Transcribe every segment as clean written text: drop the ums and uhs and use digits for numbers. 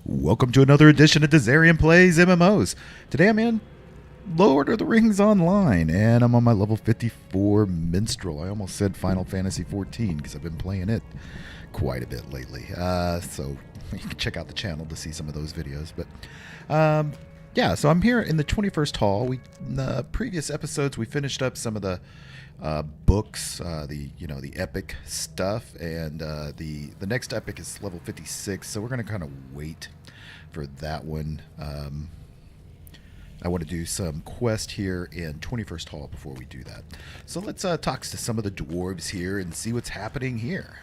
Welcome to another edition of Dizzarian Plays MMOs. Today I'm in Lord of the Rings Online, and I'm on my level 54 Minstrel. I almost said Final Fantasy 14 because I've been playing it quite a bit lately. So you can check out the channel to see some of those videos. But yeah, so I'm here in the 21st Hall. In the previous episodes, we finished up some of the books, the epic stuff, and the next epic is level 56, so we're going to kind of wait for that one. I want to do some quest here in 21st Hall before we do that. So let's talk to some of the dwarves here and see what's happening here.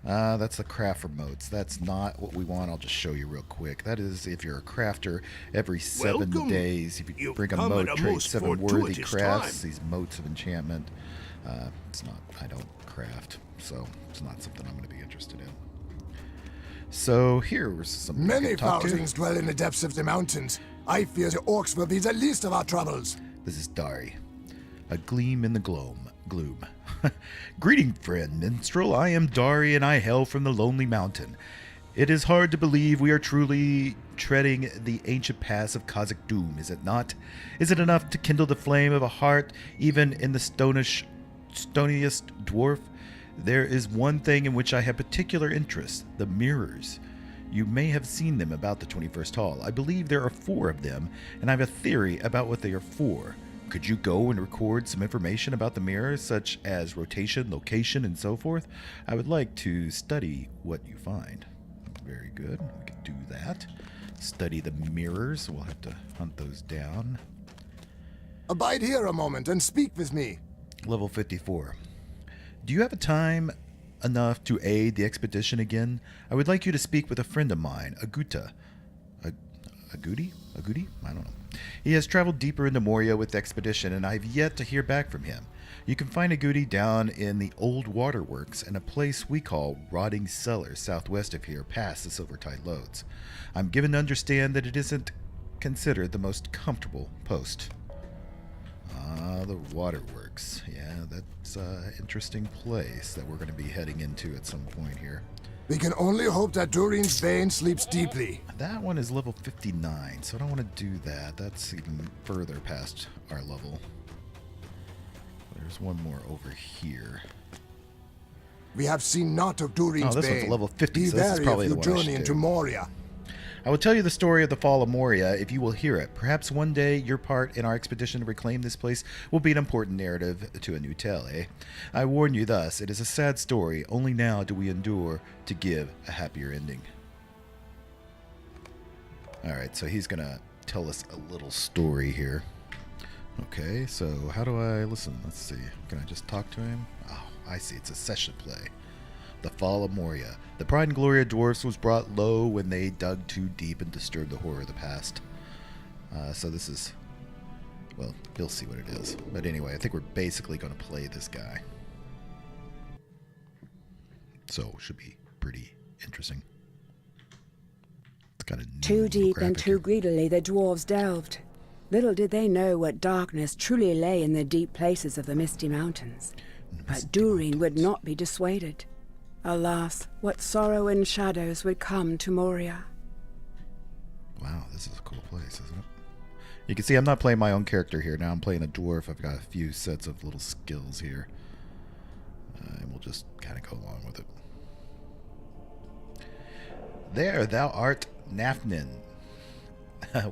That's the craft for moats. That's not what we want. I'll just show you real quick. That is if you're a crafter, every 7 days, if you bring a moat, trade 7 worthy crafts, these moats of enchantment. It's not, I don't craft, so it's not something I'm going to be interested in. So here was some. Many thousands dwell in the depths of the mountains. I fear the orcs will be the least of our troubles. This is Dari, a gleam in the gloom. Greeting, friend Minstrel. I am Dari, and I hail from the lonely mountain. It is hard to believe we are truly treading the ancient paths of cosmic doom, is it not? Is it enough to kindle the flame of a heart, even in the stoniest dwarf? There is one thing in which I have particular interest, the mirrors. You may have seen them about the 21st Hall. I believe there are 4 of them, and I have a theory about what they are for. Could you go and record some information about the mirrors, such as rotation, location, and so forth? I would like to study what you find. Very good. We can do that. Study the mirrors. We'll have to hunt those down. Abide here a moment and speak with me. Level 54. Do you have a time enough to aid the expedition again? I would like you to speak with a friend of mine, Aguta. Agudi? I don't know. He has traveled deeper into Moria with the expedition, and I've yet to hear back from him. You can find Agudi down in the old waterworks in a place we call Rotting Cellar, southwest of here, past the Silvertide Lodes. I'm given to understand that it isn't considered the most comfortable post. The waterworks. Yeah, that's an interesting place that we're going to be heading into at some point here. We can only hope that Durin's Bane sleeps deeply. That one is level 59, so I don't want to do that. That's even further past our level. There's one more over here. We have seen naught of Durin's Bane. This one's level 50, Be so this is probably the one I journey into Moria. I will tell you the story of the fall of Moria if you will hear it. Perhaps one day your part in our expedition to reclaim this place will be an important narrative to a new tale, eh? I warn you thus, it is a sad story. Only now do we endure to give a happier ending. Alright, so he's going to tell us a little story here. Okay, so how do I listen? Let's see. Can I just talk to him? Oh, I see. It's a session play. The Fall of Moria. The pride and glory of dwarfs was brought low when they dug too deep and disturbed the horror of the past. So this is, well, you'll see what it is. But anyway, I think we're basically going to play this guy. So it should be pretty interesting. It's kind of too deep and too here. greedily the dwarves delved. Little did they know what darkness truly lay in the deep places of the Misty Mountains. But Durin would not be dissuaded. Alas, what sorrow and shadows would come to Moria. Wow, this is a cool place, isn't it? You can see I'm not playing my own character here. Now I'm playing a dwarf. I've got a few sets of little skills here. And we'll just kind of go along with it. There thou art, Nafnin.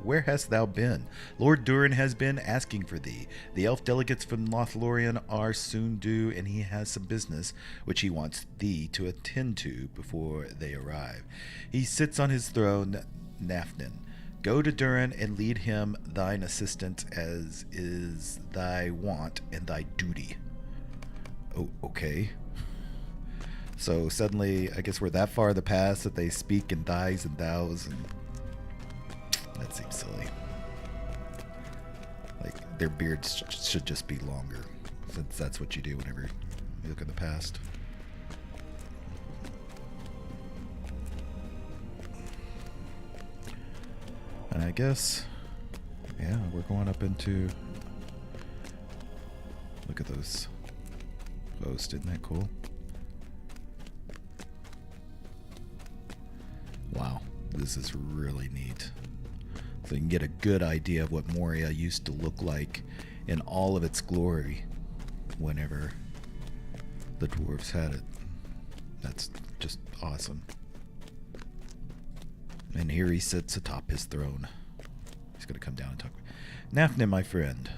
Where hast thou been? Lord Durin has been asking for thee. The elf delegates from Lothlórien are soon due, and he has some business which he wants thee to attend to before they arrive. He sits on his throne, Nafnin. Go to Durin and lead him thine assistant, as is thy wont and thy duty. Oh, okay. So suddenly, I guess we're that far in the past that they speak in thys and thous, and that seems silly. Like, their beards should just be longer, since that's what you do whenever you look in the past. And I guess, yeah, we're going up into... Look at those posts, isn't that cool? Wow. this is really neat. So you can get a good idea of what Moria used to look like in all of its glory whenever the dwarves had it. That's just awesome. And here he sits atop his throne. He's going to come down and talk. Nafnin, my friend.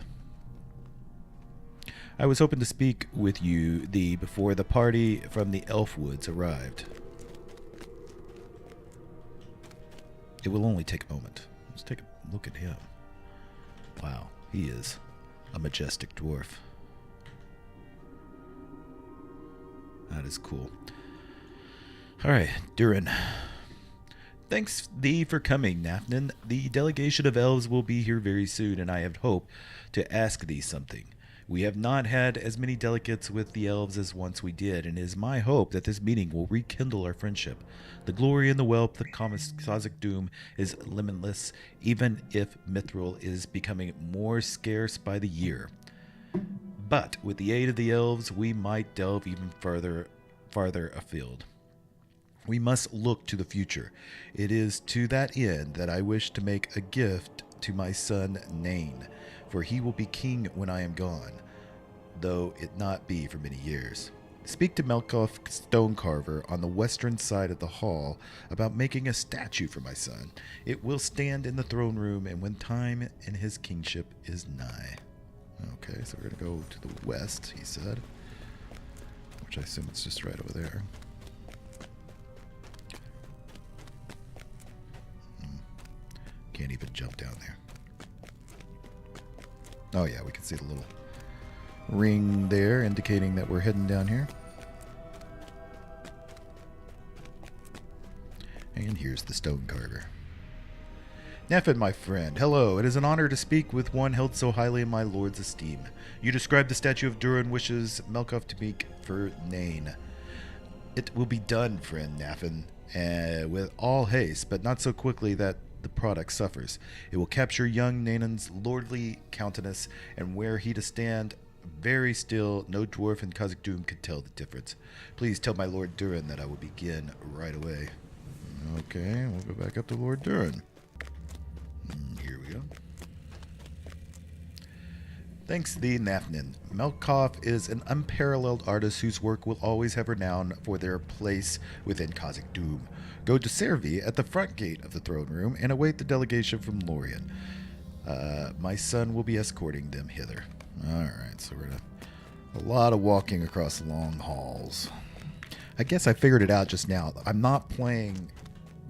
I was hoping to speak with you before the party from the Elfwoods arrived. It will only take a moment. Let's take a look at him. Wow, he is a majestic dwarf. That is cool. Alright, Durin. Thanks thee for coming, Nafnin. The delegation of elves will be here very soon, and I have hoped to ask thee something. We have not had as many delegates with the elves as once we did, and it is my hope that this meeting will rekindle our friendship. The glory and the wealth of Khazad Dûm is limitless, even if Mithril is becoming more scarce by the year. But with the aid of the elves, we might delve even farther afield. We must look to the future. It is to that end that I wish to make a gift to my son Nain, for he will be king when I am gone, though it not be for many years. Speak to Melkoff Stonecarver on the western side of the hall about making a statue for my son. It will stand in the throne room, and when time in his kingship is nigh. Okay, so we're going to go to the west, he said, which I assume it's just right over there. Can't even jump down there. Oh yeah, we can see the little ring there indicating that we're heading down here. And here's the stone carver. Nefin, my friend, hello. It is an honor to speak with one held so highly in my lord's esteem. You described the statue of Durin wishes Melkoff to make for Nain. It will be done, friend Nafin, with all haste, but not so quickly that the product suffers. It will capture young Nainan's lordly countenance, and were he to stand very still, no dwarf in Khazad Dûm could tell the difference. Please tell my Lord Durin that I will begin right away. Okay, we'll go back up to Lord Durin. Here we go. Thanks thee, Nafnin. Melkoff is an unparalleled artist whose work will always have renown for their place within Khazad Dûm. Go to Servi at the front gate of the throne room and await the delegation from Lothlórien. My son will be escorting them hither. Alright, so we're gonna a lot of walking across long halls. I guess I figured it out just now. I'm not playing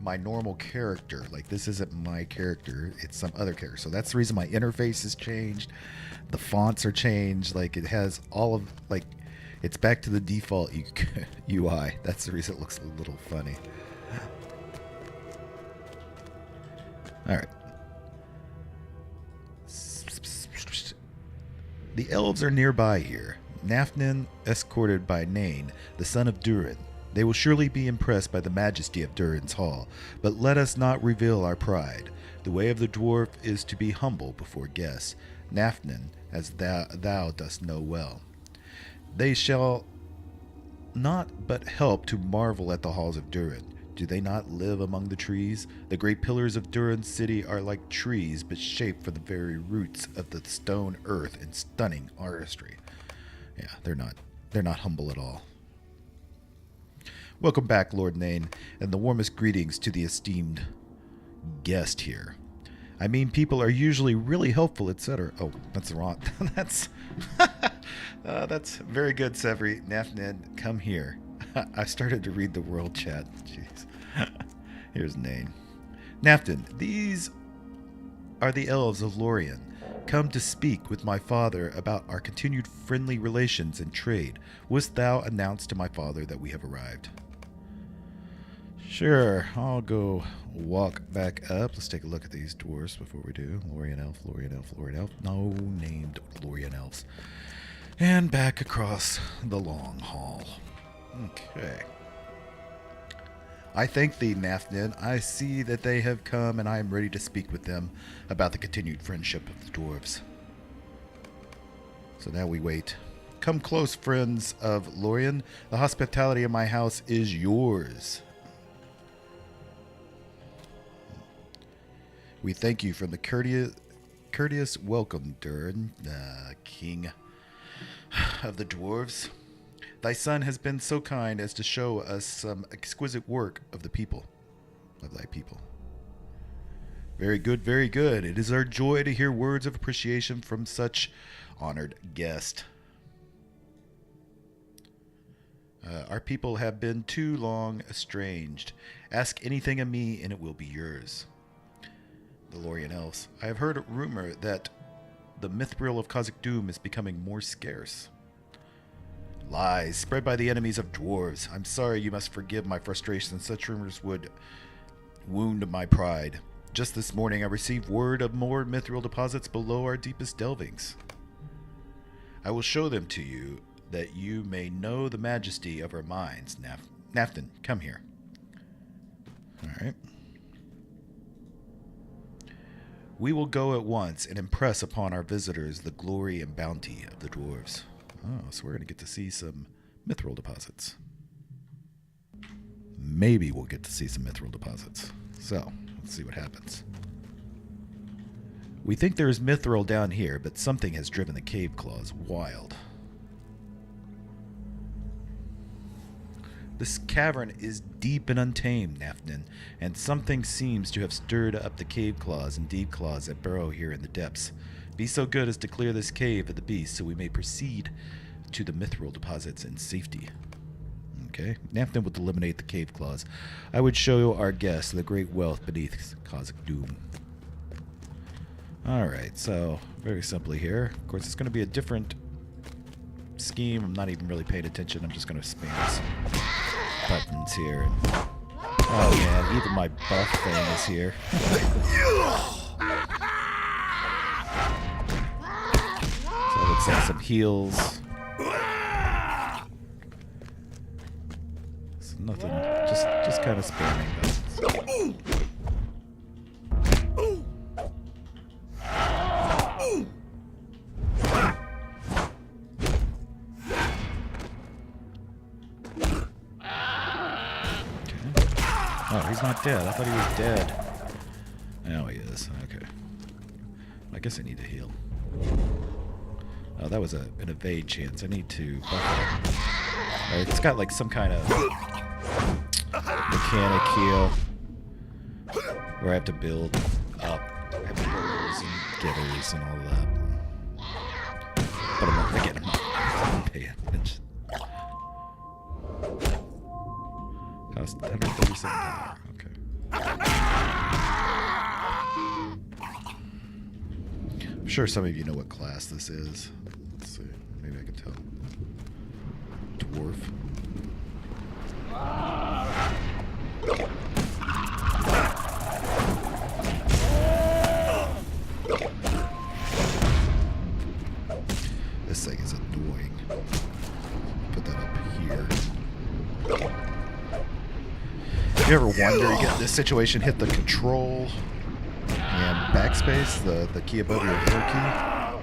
my normal character. Like, this isn't my character, it's some other character. So that's the reason my interface has changed. The fonts are changed. Like, it has all of, like, it's back to the default UI. That's the reason it looks a little funny. Alright. The elves are nearby here. Nafnin escorted by Nain, the son of Durin. They will surely be impressed by the majesty of Durin's hall, but let us not reveal our pride. The way of the dwarf is to be humble before guests, Nafnin, as thou dost know well. They shall not but help to marvel at the halls of Durin. Do they not live among the trees? The great pillars of Durin's city are like trees, but shaped from the very roots of the stone earth in stunning artistry. Yeah, they're not humble at all. Welcome back, Lord Nain, and the warmest greetings to the esteemed guest here. I mean, people are usually really helpful, etc. Oh, that's wrong. That's very good, Severi. Nafnin, come here. I started to read the world chat. Jeez. Here's Nain. Nafnin, these are the elves of Lothlórien, come to speak with my father about our continued friendly relations and trade. Wouldst thou announce to my father that we have arrived? Sure, I'll go walk back up. Let's take a look at these dwarves before we do. Lothlórien elf, Lothlórien elf, Lothlórien elf. No named Lothlórien elves. And back across the long hall. Okay. I thank thee, Nafnin. I see that they have come, and I am ready to speak with them about the continued friendship of the dwarves. So now we wait. Come close, friends of Lothlórien. The hospitality of my house is yours. We thank you from the courteous welcome, Durin, king of the dwarves. Thy son has been so kind as to show us some exquisite work of thy people. Very good, very good. It is our joy to hear words of appreciation from such honored guest. Our people have been too long estranged. Ask anything of me, and it will be yours. The Lothlórien Elves. I have heard a rumor that the mithril of Khazad-dûm is becoming more scarce. Lies spread by the enemies of dwarves. I'm sorry, you must forgive my frustration. Such rumors would wound my pride. Just this morning, I received word of more mithril deposits below our deepest delvings. I will show them to you, that you may know the majesty of our mines. Nafton, come here. All right. We will go at once and impress upon our visitors the glory and bounty of the dwarves. Oh, so we're going to get to see some mithril deposits. Maybe we'll get to see some mithril deposits. So, let's see what happens. We think there is mithril down here, but something has driven the cave claws wild. This cavern is deep and untamed, Nafton, and something seems to have stirred up the cave claws and deep claws that burrow here in the depths. Be so good as to clear this cave of the beast so we may proceed to the mithril deposits in safety. Okay, Nafton would eliminate the cave claws. I would show our guests the great wealth beneath Khazad-dûm. Alright, so very simply here. Of course, it's going to be a different scheme. I'm not even really paying attention. I'm just going to spam some buttons here. Oh man, even my buff thing is here. So let's have some heals. So nothing, just kind of spamming buttons. Oh, he's not dead. I thought he was dead. Now he is. Okay. I guess I need to heal. Oh, that was an evade chance. I need to buff it. It's got like some kind of mechanic heal where I have to build up pillars and getters and all of that. But I'm not paying attention. Cost 137. Okay. I'm sure some of you know what class this is. Let's see. Maybe I can tell. Dwarf. This thing is annoying. Put that up here. If you ever wonder, you get in this situation, hit the control and backspace, the key above your arrow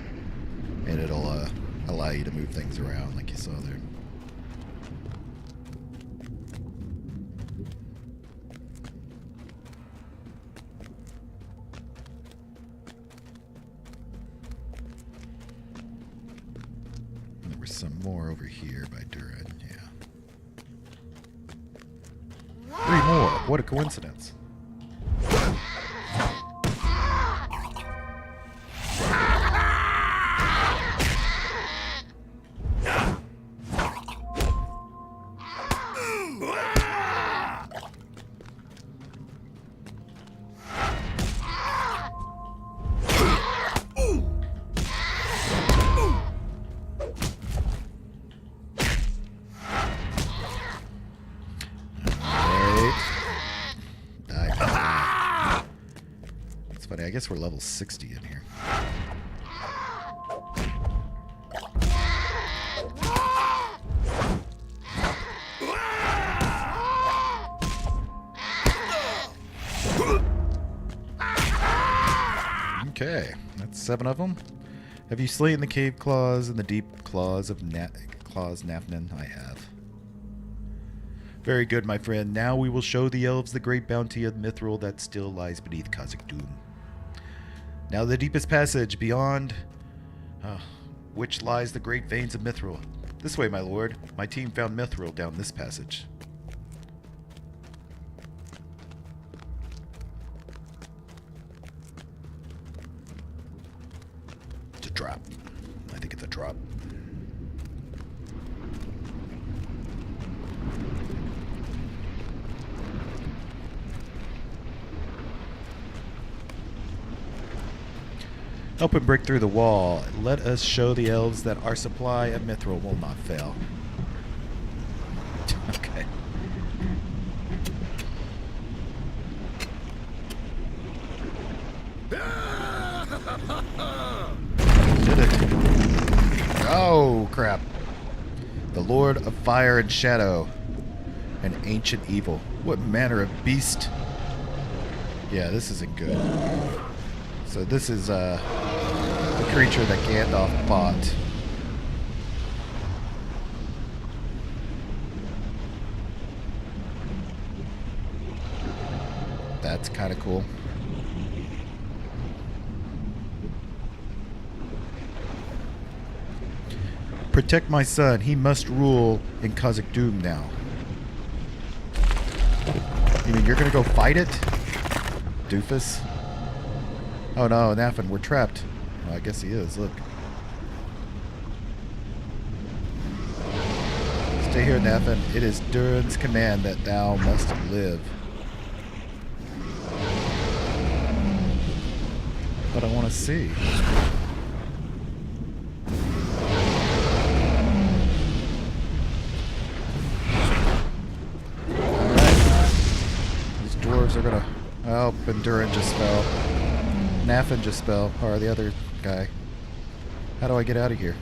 key, and it'll allow you to move things around like you saw there. And there was some more over here by Durin, yeah. 3 more. What a coincidence. I guess we're level 60 in here. Okay, that's 7 of them. Have you slain the cave claws and the deep claws of Nafton? I have. Very good, my friend. Now we will show the elves the great bounty of mithril that still lies beneath Khazad-dûm. Now the deepest passage beyond which lies the great veins of Mithril. This way, my lord. My team found Mithril down this passage. It's a drop. I think it's a drop. Help him break through the wall. Let us show the elves that our supply of mithril will not fail. Okay. Did it. Oh, crap. The Lord of Fire and Shadow. An ancient evil. What manner of beast? Yeah, this isn't good. So this is the creature that Gandalf fought. That's kind of cool. Protect my son. He must rule in Khazad-dûm now. You mean you're gonna go fight it? Doofus? Oh no, Nafin, we're trapped. Well, I guess he is, look. Stay here, Nafin. It is Durin's command that thou must live. But I want to see. Alright. These dwarves are gonna... Oh, and Durin just fell. Nafin just fell, or the other guy. How do I get out of here?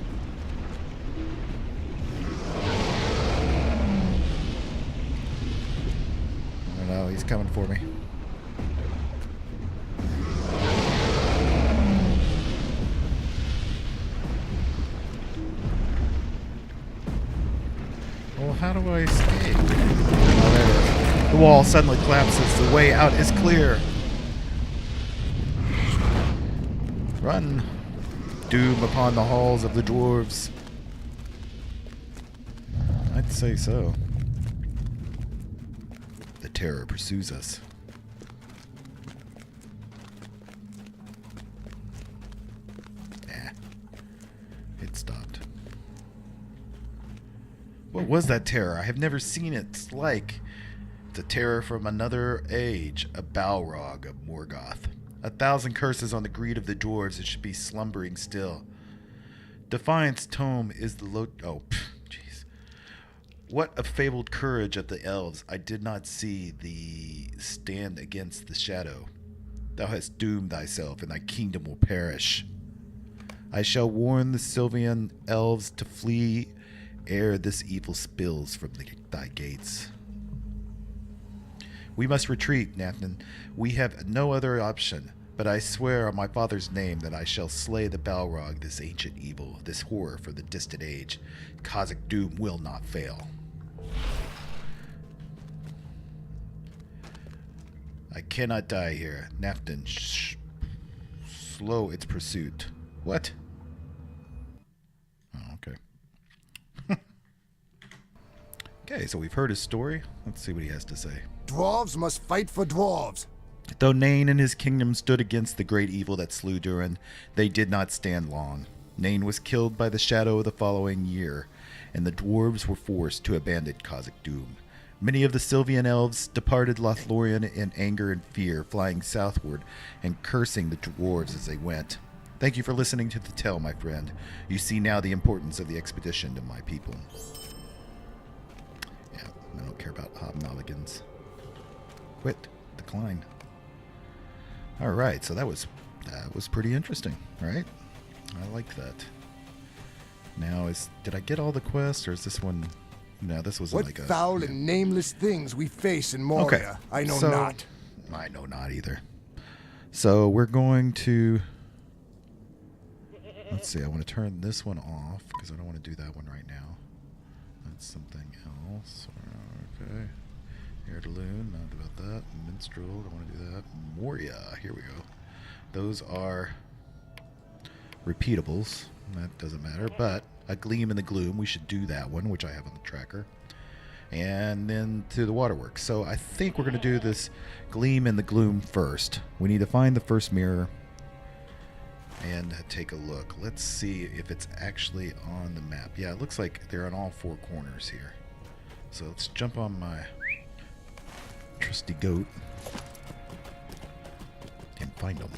I don't know, he's coming for me. Well, how do I escape? Oh, there it is. The wall suddenly collapses. The way out is clear. Run! Doom upon the halls of the dwarves. I'd say so. The terror pursues us. It stopped. What was that terror? I have never seen it. It's like the terror from another age, a Balrog of Morgoth. 1,000 curses on the greed of the dwarves, it should be slumbering still. Defiance tome is the oh, jeez. What a fabled courage of the elves. I did not see thee stand against the shadow. Thou hast doomed thyself, and thy kingdom will perish. I shall warn the Sylvan elves to flee ere this evil spills from thy gates. We must retreat, Nafin. We have no other option, but I swear on my father's name that I shall slay the Balrog, this ancient evil, this horror for the distant age. Khazad-dûm will not fail. I cannot die here. Nafin, slow its pursuit. What? Oh, okay. Okay, so we've heard his story. Let's see what he has to say. Dwarves must fight for dwarves. Though Nain and his kingdom stood against the great evil that slew Durin, they did not stand long. Nain was killed by the shadow the following year, and the dwarves were forced to abandon Khazad-dûm. Many of the Sylvan elves departed Lothlórien in anger and fear, flying southward and cursing the dwarves as they went. Thank you for listening to the tale, my friend. You see now the importance of the expedition to my people. Yeah, I don't care about hobnoggins. Quit. Decline. Alright, so that was pretty interesting, right? I liked that. Now, did I get all the quests, or is this one... No, this wasn't like a... What foul and nameless things we face in Moria, okay. I know not. I know not either. So, we're going to... Let's see, I want to turn this one off, because I don't want to do that one right now. That's something else. Okay. Heirloom, not about that. Minstrel, don't want to do that. Moria, here we go. Those are repeatables. That doesn't matter, but a gleam in the gloom. We should do that one, which I have on the tracker. And then to the waterworks. So I think we're going to do this gleam in the gloom first. We need to find the first mirror and take a look. Let's see if it's actually on the map. Yeah, it looks like they're on all four corners here. So let's jump on my trusty goat and find them.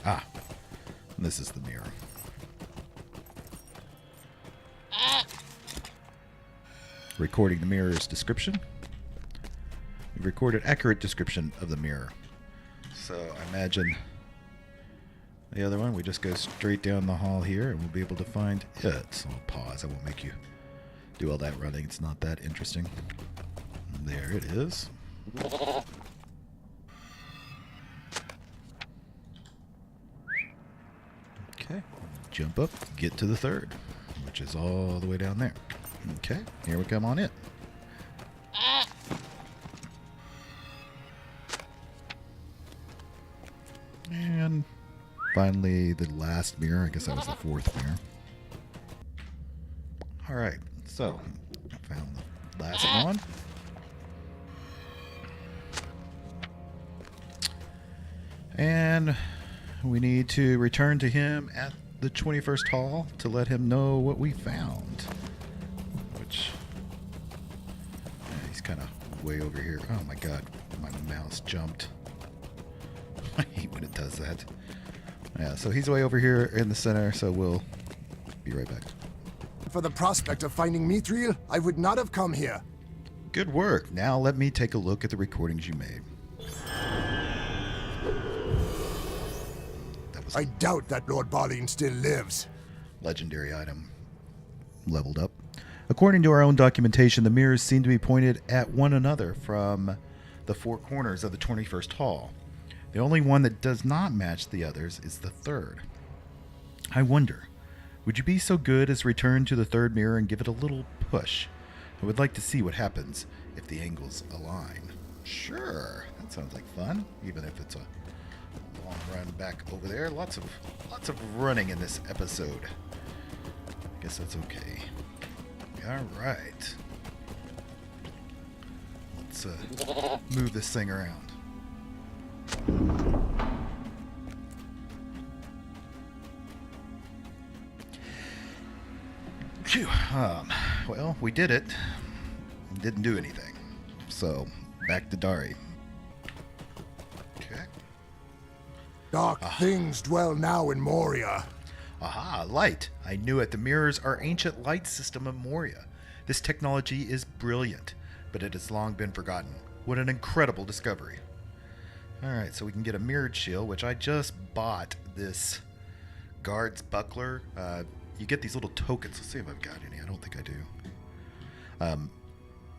Ah, this is the mirror. Recording the mirror's description. We recorded accurate description of the mirror. So I imagine the other one, we just go straight down the hall here and we'll be able to find it. So I'll pause. I won't make you do all that running. It's not that interesting. There it is. Okay, jump up, get to the third, which is all the way down there. Okay, here we come on it. And finally, the last mirror. I guess that was the fourth mirror. All right, so I found the last one. And we need to return to him at the 21st hall to let him know what we found. Which, yeah, he's kind of way over here. Oh my god, my mouse jumped. I hate when it does that. Yeah, so he's way over here in the center, so we'll be right back. For the prospect of finding Mithril, I would not have come here. Good work. Now let me take a look at the recordings you made. I doubt that Lord Balin still lives. Legendary item leveled up. According to our own documentation, the mirrors seem to be pointed at one another from the four corners of the 21st hall. The only one that does not match the others is the third. I wonder, would you be so good as return to the third mirror and give it a little push? I would like to see what happens if the angles align. Sure, that sounds like fun, even if it's a long run back over there. Lots of running in this episode. I guess that's okay. All right. Let's move this thing around. Phew. Well, we did it. Didn't do anything. So, back to Dari. Okay. Dark things dwell now in Moria. Aha, light. I knew it. The mirrors are ancient light system of Moria. This technology is brilliant, but it has long been forgotten. What an incredible discovery. Alright, so we can get a mirrored shield, which I just bought this guard's buckler. You get these little tokens. Let's see if I've got any. I don't think I do.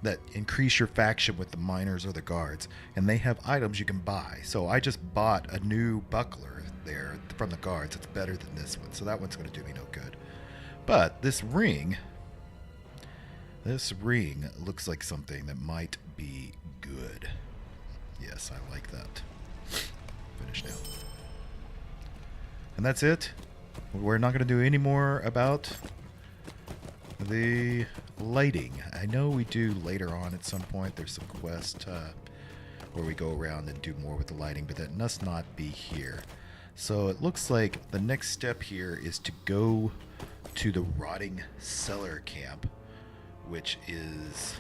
That increase your faction with the miners or the guards, and they have items you can buy. So I just bought a new buckler there from the guards. It's better than this one, so that one's going to do me no good. But this ring looks like something that might be good. Yes, I like that. Finish now. And that's it. We're not going to do any more about the lighting. I know we do later on at some point. There's some quest where we go around and do more with the lighting, but that must not be here. So it looks like the next step here is to go to the rotting cellar camp, which is,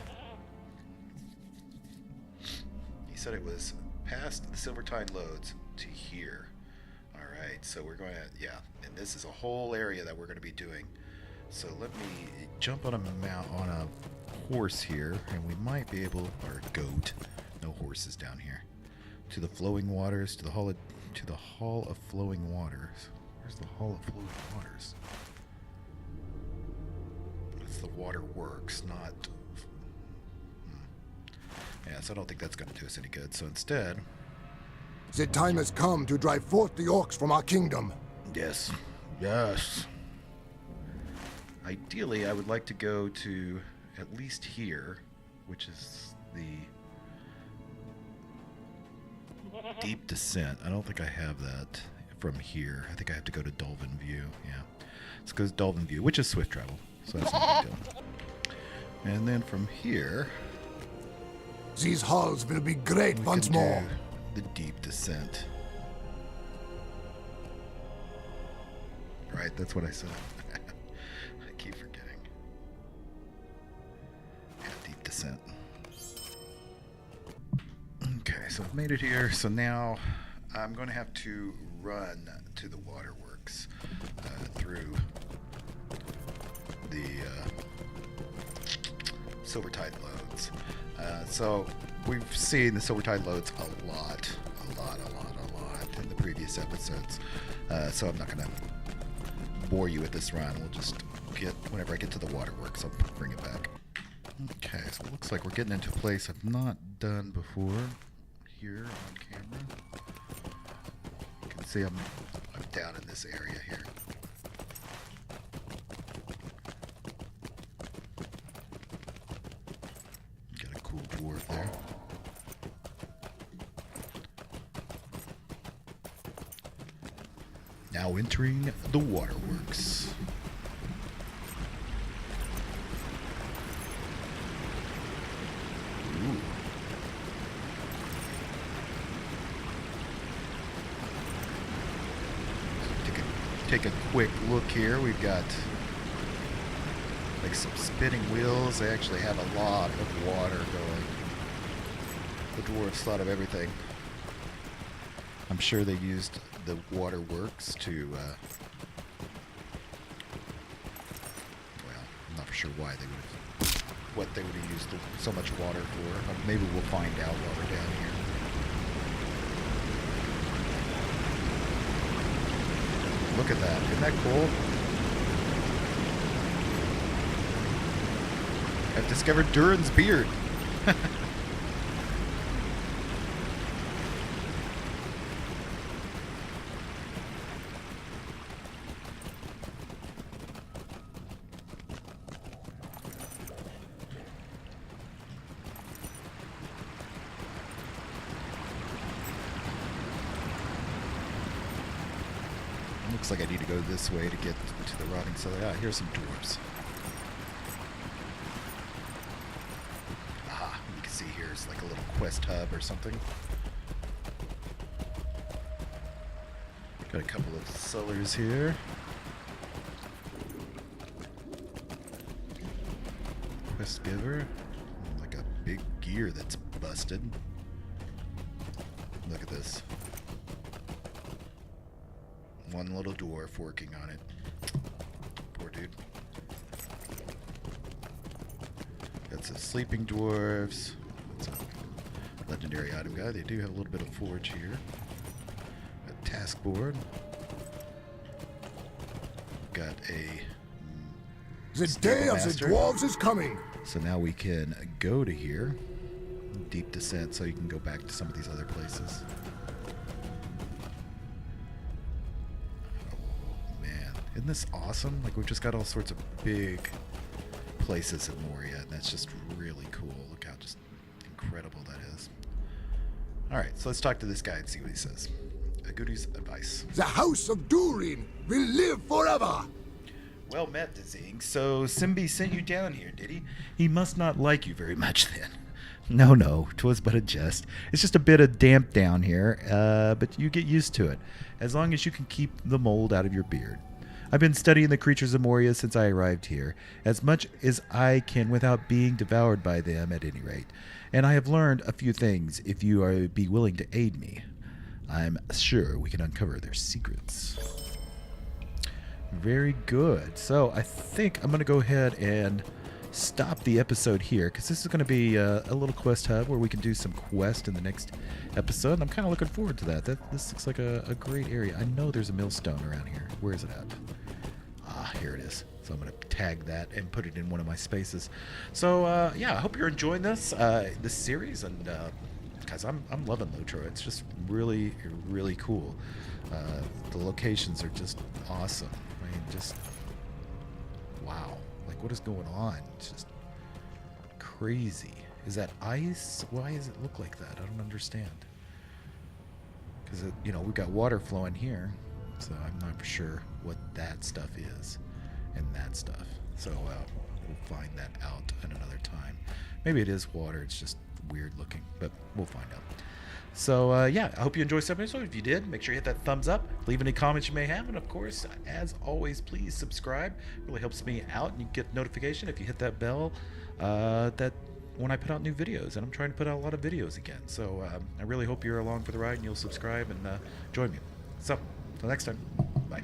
he said it was past the Silvertide loads to here. Alright, so we're going to, yeah, and this is a whole area that we're going to be doing. So let me jump on a horse here, and we might be able, or a goat, no horses down here, to the flowing waters, to the hall of flowing waters. Where's the hall of flowing waters? That's the water works, not. Yeah, so I don't think that's going to do us any good. So instead, The time has come to drive forth the orcs from our kingdom. yes, Yes. Ideally, I would like to go to at least here, which is the deep descent. I don't think I have that from here. I think I have to go to Dolven View. Yeah. Let's go to Dolven View, which is swift travel. So that's not a big deal. And then from here, These halls will be great we once can more. do the deep descent. Right, that's what I said. I keep forgetting. Yeah, deep descent. Okay, so I've made it here. So now I'm going to have to run to the waterworks through the Silvertide loads. So we've seen the Silvertide loads a lot in the previous episodes. So I'm not going to bore you with this run. We'll just get, whenever I get to the waterworks, I'll bring it back. Okay, so it looks like we're getting into a place I've not done before here on camera. You can see I'm down in this area here. Got a cool dwarf there. Now entering the waterworks. Ooh. Take a quick look here. We've got like some spinning wheels. They actually have a lot of water going. The dwarves thought of everything. I'm sure they used the waterworks to, well, I'm not sure why they would have, what they would have used so much water for. Maybe we'll find out while we're down here. Look at that. Isn't that cool? I've discovered Durin's beard. Looks like I need to go this way to get to the rotting cellar. Ah, here's some dwarves. Aha, you can see here's like a little quest hub or something. Got a couple of cellars here. Quest giver. Like a big gear that's busted. Look at this. One little dwarf working on it. Poor dude. Got some sleeping dwarves. That's a legendary item guy. They do have a little bit of forge here. A task board. Got a The day of the Master. dwarves is coming. So now we can go to here. Deep descent, so you can go back to some of these other places. Isn't this awesome? Like, we've just got all sorts of big places in Moria, and that's just really cool. Look how just incredible that is. Alright, so let's talk to this guy and see what he says. Goodie's advice. The house of Durin will live forever. Well met, Dizzing. So, Simbi sent you down here, did he? He must not like you very much, then. No, 'twas but a jest. It's just a bit of damp down here, but you get used to it, as long as you can keep the mold out of your beard. I've been studying the creatures of Moria since I arrived here, as much as I can without being devoured by them at any rate. And I have learned a few things if you be willing to aid me. I'm sure we can uncover their secrets. Very good. So I think I'm going to go ahead and stop the episode here, because this is going to be a little quest hub where we can do some quest in the next episode. And I'm kind of looking forward to that. This looks like a great area. I know there's a millstone around here. Where is it at? Ah, here it is. So I'm going to tag that and put it in one of my spaces. So yeah, I hope you're enjoying this series, and Guys, I'm loving LOTRO. It's just really, really cool. The locations are just awesome. I mean, just wow. Like, what is going on? It's just crazy. Is that ice? Why does it look like that? I don't understand. Because, you know, we've got water flowing here, so I'm not sure what that stuff is and that stuff. So we'll find that out at another time. Maybe it is water. It's just weird looking, but we'll find out. So yeah, I hope you enjoyed this episode. If you did, make sure you hit that thumbs up, leave any comments you may have, and of course, as always, please subscribe. It really helps me out, and you get notification if you hit that bell that when I put out new videos, and I'm trying to put out a lot of videos again. So I really hope you're along for the ride and you'll subscribe and join me. So until next time, bye.